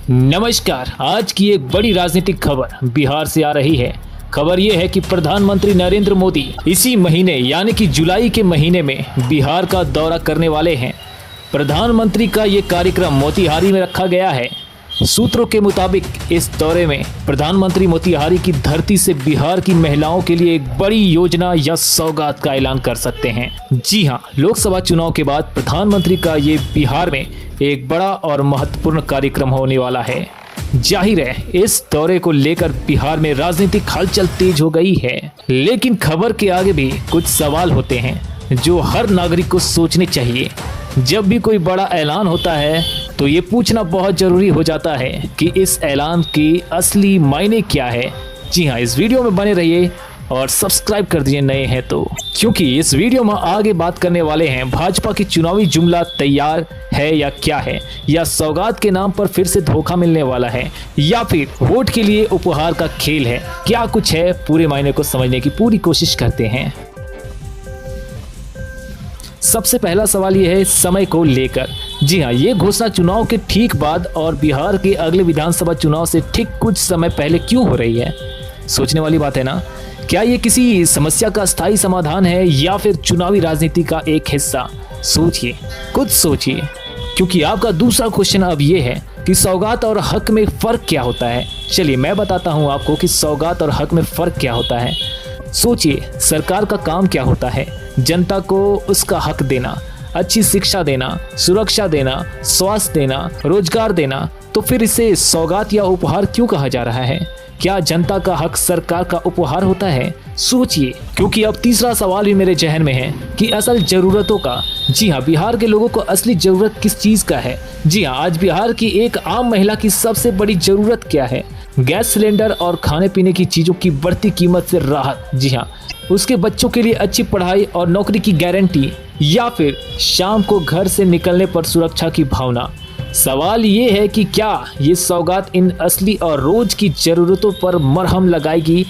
नमस्कार। आज की एक बड़ी राजनीतिक खबर बिहार से आ रही है। खबर ये है कि प्रधानमंत्री नरेंद्र मोदी इसी महीने यानी कि जुलाई के महीने में बिहार का दौरा करने वाले हैं। प्रधानमंत्री का ये कार्यक्रम मोतिहारी में रखा गया है। सूत्रों के मुताबिक इस दौरे में प्रधानमंत्री मोतिहारी की धरती से बिहार की महिलाओं के लिए एक बड़ी योजना या सौगात का ऐलान कर सकते हैं। जी हां, लोकसभा चुनाव के बाद प्रधानमंत्री का ये बिहार में एक बड़ा और महत्वपूर्ण कार्यक्रम होने वाला है। जाहिर है इस दौरे को लेकर बिहार में राजनीतिक हलचल तेज हो गई है, लेकिन खबर के आगे भी कुछ सवाल होते हैं जो हर नागरिक को सोचने चाहिए। जब भी कोई बड़ा ऐलान होता है तो ये पूछना बहुत जरूरी हो जाता है कि इस ऐलान की असली मायने क्या है। जी हाँ, इस वीडियो में बने रहिए और सब्सक्राइब कर दीजिए नए हैं तो, क्योंकि इस वीडियो में आगे बात करने वाले हैं भाजपा की चुनावी जुमला तैयार है या क्या है, या सौगात के नाम पर फिर से धोखा मिलने वाला है, या फिर वोट के लिए उपहार का खेल है। क्या कुछ है, पूरे मायने को समझने की पूरी कोशिश करते हैं। सबसे पहला सवाल यह है समय को लेकर। जी हाँ, ये घोषणा चुनाव के ठीक बाद और बिहार के अगले विधानसभा चुनाव से ठीक कुछ समय पहले क्यों हो रही है? सोचने वाली बात है ना। क्या ये किसी समस्या का स्थायी समाधान है या फिर चुनावी राजनीति का एक हिस्सा? सोचिए, कुछ सोचिए, क्योंकि आपका दूसरा क्वेश्चन अब ये है कि सौगात और हक में फर्क क्या होता है। चलिए मैं बताता हूँ आपको कि सौगात और हक में फर्क क्या होता है। सोचिए, सरकार का काम क्या होता है? जनता को उसका हक देना, अच्छी शिक्षा देना, सुरक्षा देना, स्वास्थ्य देना, रोजगार देना। तो फिर इसे सौगात या उपहार क्यों कहा जा रहा है? क्या जनता का हक सरकार का उपहार होता है? सोचिए, क्योंकि अब तीसरा सवाल भी मेरे जहन में है कि असल जरूरतों का। जी हाँ, बिहार के लोगों को असली जरूरत किस चीज का है? जी हाँ, आज बिहार की एक आम महिला की सबसे बड़ी जरूरत क्या है? गैस सिलेंडर और खाने पीने की चीजों की बढ़ती कीमत से राहत। जी हाँ, उसके बच्चों के लिए अच्छी पढ़ाई और नौकरी की गारंटी, या फिर शाम को घर से निकलने पर सुरक्षा की भावना। सवाल ये है कि क्या ये सौगात इन असली और रोज की जरूरतों पर मरहम लगाएगी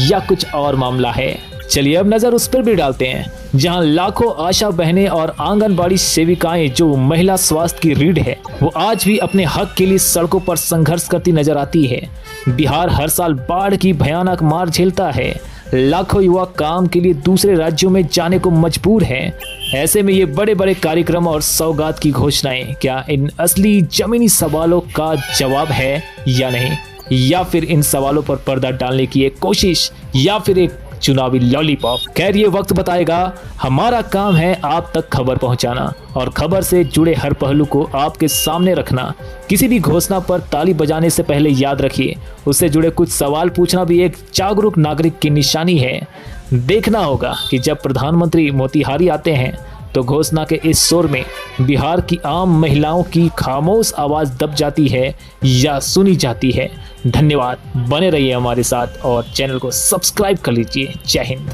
या कुछ और मामला है? चलिए अब नजर उस पर भी डालते हैं जहां लाखों आशा बहनें और आंगनबाड़ी सेविकाएं, जो महिला स्वास्थ्य की रीढ़ है, वो आज भी अपने हक के लिए सड़कों पर संघर्ष करती नजर आती है। बिहार हर साल बाढ़ की भयानक मार झेलता है। लाखों युवा काम के लिए दूसरे राज्यों में जाने को मजबूर हैं। ऐसे में ये बड़े बड़े कार्यक्रम और सौगात की घोषणाएं क्या इन असली जमीनी सवालों का जवाब है या नहीं, या फिर इन सवालों पर पर्दा डालने की एक कोशिश, या फिर एक चुनावी लॉलीपॉप? खैर ये वक्त बताएगा। हमारा काम है आप तक खबर पहुंचाना और खबर से जुड़े हर पहलू को आपके सामने रखना। किसी भी घोषणा पर ताली बजाने से पहले याद रखिए, उससे जुड़े कुछ सवाल पूछना भी एक जागरूक नागरिक की निशानी है। देखना होगा कि जब प्रधानमंत्री मोतिहारी आते हैं तो घोषणा के इस शोर में बिहार की आम महिलाओं की खामोश आवाज दब जाती है या सुनी जाती है। धन्यवाद, बने रहिए हमारे साथ और चैनल को सब्सक्राइब कर लीजिए। जय हिंद।